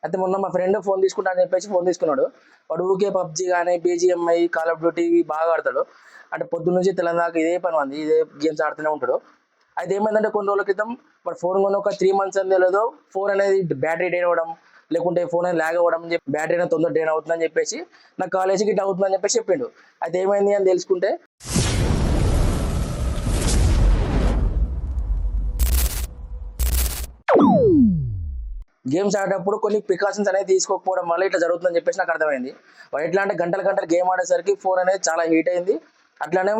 అయితే మొన్న మా ఫ్రెండ్ ఫోన్ తీసుకుంటా అని చెప్పేసి ఫోన్ తీసుకున్నాడు. వాడు ఊకే పబ్జీ కానీ బీజిఎంఐ కాల్ ఆఫ్ డ్యూటీ బాగా ఆడతాడు. అంటే పొద్దున్న నుంచి తెలంగాణ ఇదే పని ఉంది, ఇదే గేమ్స్ ఆడుతూనే ఉంటాడు. అయితే ఏమైందంటే కొన్ని రోజుల క్రితం వాడు ఫోన్ కొని ఒక 3 months అని తెలియదు, ఫోన్ అనేది బ్యాటరీ డ్రైన్ అవ్వడం, లేకుంటే ఫోన్ అనేది ల్యాగ్ అవ్వడం, బ్యాటరీ అనేది తొందర డ్రైన్ అవుతుందని చెప్పేసి నాకు కాలేజీకి ఇట్లా అవుతుందని చెప్పేసి చెప్పిండు. అయితే ఏమైంది అని తెలుసుకుంటే గేమ్స్ ఆడేటప్పుడు కొన్ని ప్రికాషన్స్ అనేది తీసుకోకపోవడం వల్ల ఇట్లా జరుగుతుందని చెప్పేసి నాకు అర్థమైంది. వాడు ఎట్లా అంటే గంటల గంటలు గేమ్ ఆడేసరికి ఫోన్ అనేది చాలా హీట్ అయింది. అట్లానే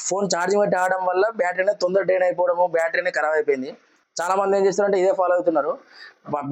ఫోన్ ఛార్జింగ్ పెట్టి ఆడడం వల్ల బ్యాటరీ అనేది తొందర డ్రైన్ అయిపోవడము, బ్యాటరీ అనేది ఖరాబ్ అయిపోయింది. చాలా మంది ఏం చేస్తారంటే ఇదే ఫాలో అవుతున్నారు.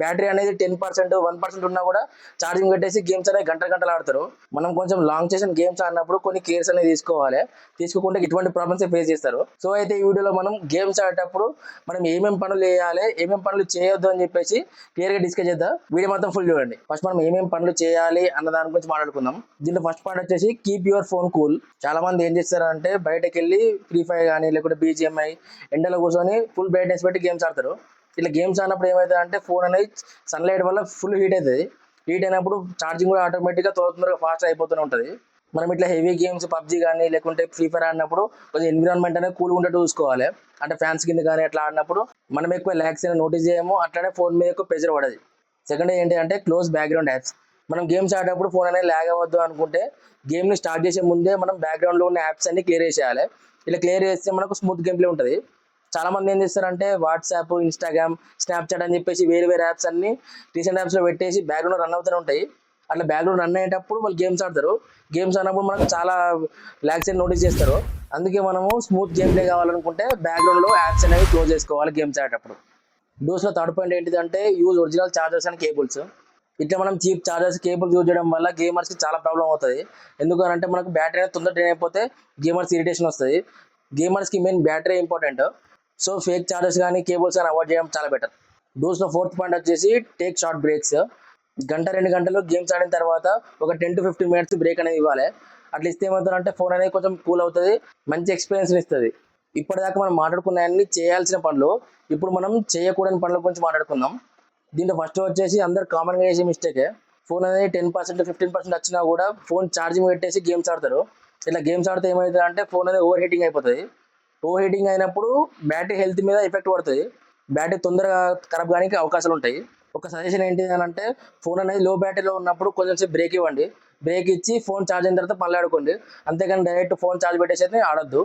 బ్యాటరీ అనేది 10%, 1% ఉన్నా కూడా ఛార్జింగ్ పెట్టేసి గేమ్స్ అనేది గంటలు గంటలు ఆడతారు. మనం కొంచెం లాంగ్ సెషన్ గేమ్స్ ఆడినప్పుడు కొన్ని కేర్స్ అనేది తీసుకోవాలి. తీసుకోకుండా ఇటువంటి ప్రాబ్లమ్స్ ఫేస్ చేస్తారు. సో అయితే ఈ వీడియోలో మనం గేమ్స్ ఆడేటప్పుడు మనం ఏమేమి పనులు చేయాలి, ఏమేమి పనులు చేయొద్దు అని చెప్పేసి క్లియర్ గా డిస్కస్ చేద్దాం. వీడియో మొత్తం ఫుల్ చూడండి. ఫస్ట్ మనం ఏమేమి పనులు చేయాలి అన్న దాని గురించి మాట్లాడుకుందాం. దీంట్లో ఫస్ట్ పాయింట్ వచ్చేసి కీప్ యువర్ ఫోన్ కూల్. చాలా మంది ఏం చేస్తారంటే బయటకు వెళ్ళి ఫ్రీ ఫైర్ కానీ లేకుంటే బీజిఎంఐ ఎండలో కూర్చొని ఫుల్ బ్రైట్నెస్ పెట్టి గేమ్స్ ఆడతారు. ఇట్లా గేమ్స్ ఆడినప్పుడు ఏమవుతుంది అంటే ఫోన్ అనేది సన్లైట్ వల్ల ఫుల్ హీట్ అవుతుంది. హీట్ అయినప్పుడు ఛార్జింగ్ కూడా ఆటోమేటిక్గా తొందరగా ఫాస్ట్ అయిపోతూనే ఉంటుంది. మనం ఇట్లా హెవీ గేమ్స్ పబ్జీ కానీ లేకుంటే ఫ్రీ ఫైర్ ఆడినప్పుడు కొంచెం ఎన్విరాన్మెంట్ అనేది కూల్గా ఉండేట్టు చూసుకోవాలి. అంటే ఫ్యాన్స్ కింద కానీ అట్లా ఆడినప్పుడు మనం ఎక్కువ ల్యాక్స్ అనేది నోటీస్ చేయము, అట్లానే ఫోన్ మీద ఎక్కువ ప్రెజర్ పడదు. సెకండ్ ఏంటి అంటే క్లోజ్ బ్యాక్గ్రౌండ్ యాప్స్. మనం గేమ్స్ ఆడేటప్పుడు ఫోన్ అనేది ల్యాగ్ అవ్వద్దు అనుకుంటే గేమ్ని స్టార్ట్ చేసే ముందే మనం బ్యాక్గ్రౌండ్లో ఉన్న యాప్స్ అన్ని క్లియర్ చేసేయాలి. ఇలా క్లియర్ చేస్తే మనకు స్మూత్ గేమ్ ప్లే ఉంటుంది. చాలా మంది ఏం చేస్తారంటే వాట్సాప్, ఇన్స్టాగ్రామ్, స్నాప్చాట్ అని చెప్పేసి వేరే వేరే యాప్స్ అన్ని రీసెంట్ యాప్స్లో పెట్టేసి బ్యాక్గ్రౌండ్ రన్ అవుతూనే ఉంటాయి. అట్లా బ్యాక్గ్రౌండ్ రన్ అయ్యేటప్పుడు వాళ్ళు గేమ్స్ ఆడతారు. గేమ్స్ ఆడినప్పుడు మనకు చాలా ల్యాగ్స్ అని నోటీస్ చేస్తారు. అందుకే మనము స్మూత్ గేమ్ ప్లే కావాలనుకుంటే బ్యాక్గ్రౌండ్లో యాప్స్ అనేవి క్లోజ్ చేసుకోవాలి గేమ్స్ ఆడేటప్పుడు. డోస్లో థర్డ్ పాయింట్ ఏంటిదంటే use original chargers and cables. ఇట్లా మనం చీప్ చార్జర్స్ కేబుల్స్ యూజ్ చేయడం వల్ల గేమర్స్కి చాలా ప్రాబ్లం అవుతుంది. ఎందుకంటే మనకు బ్యాటరీ అనేది తొందర డ్రైన్ అయిపోతే గేమర్స్ ఇరిటేషన్ వస్తుంది. గేమర్స్కి main battery important. So fake charges కానీ కేబుల్స్ కానీ అవాయిడ్ చేయడం చాలా బెటర్. డోస్లో ఫోర్త్ పాయింట్ వచ్చేసి టేక్ షార్ట్ బ్రేక్స్. గంట 2 గంటలు గేమ్స్ ఆడిన తర్వాత ఒక 10 to 15 minutes బ్రేక్ అనేది ఇవ్వాలి. అట్లా ఇస్తే ఏమవుతుందంటే ఫోన్ అనేది కొంచెం కూల్ అవుతుంది, మంచి ఎక్స్పీరియన్స్ ఇస్తుంది. ఇప్పటిదాకా మనం మాట్లాడుకున్న అన్ని చేయాల్సిన పనులు. ఇప్పుడు మనం చేయకూడని పనుల గురించి మాట్లాడుకుందాం. దీంట్లో ఫస్ట్ వచ్చేసి అందరు కామన్గా చేసే మిస్టేకే, ఫోన్ అనేది 10%, 15% వచ్చినా కూడా ఫోన్ ఛార్జింగ్ పెట్టేసి గేమ్స్ ఆడతారు. ఇట్లా గేమ్స్ ఆడితే ఏమవుతుంది అంటే ఫోన్ అనేది ఓవర్ హీటింగ్ అయిపోతుంది. ఓవర్ హీటింగ్ అయినప్పుడు బ్యాటరీ హెల్త్ మీద ఎఫెక్ట్ పడుతుంది. బ్యాటరీ తొందరగా ఖరాబ్ కానికి అవకాశాలు ఉంటాయి. ఒక సజెషన్ ఏంటి అని అంటే ఫోన్ అనేది లో బ్యాటరీలో ఉన్నప్పుడు కొంచెం సేపు బ్రేక్ ఇవ్వండి. బ్రేక్ ఇచ్చి ఫోన్ ఛార్జ్ అయిన తర్వాత మళ్ళీ ఆడుకోండి. అంతేగాని డైరెక్ట్ ఫోన్ ఛార్జ్ పెట్టేసి అయితే ఆడొద్దు.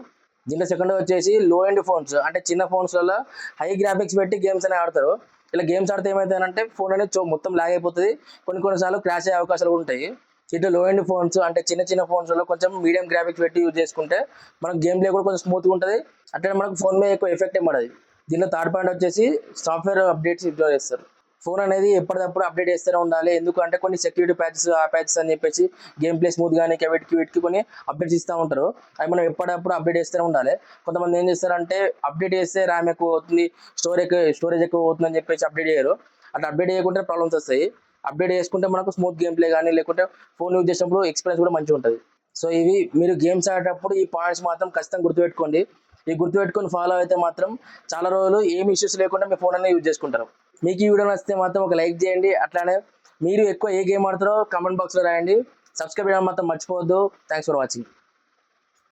దీంట్లో సెకండ్ వచ్చేసి లో ఎండ్ ఫోన్స్, అంటే చిన్న ఫోన్స్లలో హై గ్రాఫిక్స్ పెట్టి గేమ్స్ అనేవి ఆడతారు. ఇలా గేమ్స్ ఆడితే ఏమవుతుందంటే ఫోన్ అనేది మొత్తం లాగ్ అయిపోతుంది. కొన్నిసార్లు క్రాష్ అయ్యే అవకాశాలు కూడా ఉంటాయి. ఇట్లా లో ఎండ్ ఫోన్స్ అంటే చిన్న చిన్న ఫోన్స్లో కొంచెం మీడియం గ్రాఫిక్స్ పెట్టి యూజ్ చేసుకుంటే మనకు గేమ్ ప్లే కూడా కొంచెం స్మూత్గా ఉంటుంది. అట్లనే మనకు ఫోన్ మీద ఎక్కువ ఎఫెక్ట్ ఏం పడదు. దీనిలో థర్డ్ పాయింట్ వచ్చేసి సాఫ్ట్వేర్ అప్డేట్స్ ఇంప్రూవ్ చేస్తారు. ఫోన్ అనేది ఎప్పటికప్పుడు అప్డేట్ చేస్తూనే ఉండాలి. ఎందుకంటే కొన్ని సెక్యూరిటీ ప్యాచెస్, ఆ ప్యాచెస్ అని చెప్పేసి గేమ్ ప్లే స్మూత్ కానీ వీటికి కొన్ని అప్డేట్స్ ఇస్తూ ఉంటారు. అవి మనం ఎప్పటికప్పుడు అప్డేట్ చేస్తూనే ఉండాలి. కొంతమంది ఏం చేస్తారంటే అప్డేట్ చేస్తే ర్యామ్ ఎక్కువ అవుతుంది, స్టోరేజ్ ఎక్కువ అవుతుంది అని చెప్పేసి అప్డేట్ చేయరు. అట్లా అప్డేట్ చేయకుంటే ప్రాబ్లమ్స్ వస్తాయి. అప్డేట్ చేసుకుంటే మనకు స్మూత్ గేమ్ ప్లే కానీ లేకుంటే ఫోన్ యూజ్ చేసినప్పుడు ఎక్స్పీరియన్స్ కూడా మంచిగా ఉంటుంది. సో ఇవి మీరు గేమ్స్ ఆడేటప్పుడు ఈ పాయింట్స్ మాత్రం ఖచ్చితంగా గుర్తుపెట్టుకోండి. ఈ గుర్తుపెట్టుకొని ఫాలో అయితే మాత్రం చాలా రోజులు ఏం ఇష్యూస్ లేకుండా మీ ఫోన్ అనేది యూజ్ చేసుకుంటారు. మీకు ఈ వీడియో నచ్చితే మాత్రం ఒక లైక్ చేయండి. అట్లానే మీరు ఎక్కువ ఏ గేమ్ ఆడతారో కామెంట్ బాక్స్లో రాయండి. సబ్స్క్రైబ్ చేయడం మాత్రం మర్చిపోవద్దు. Thanks for watching.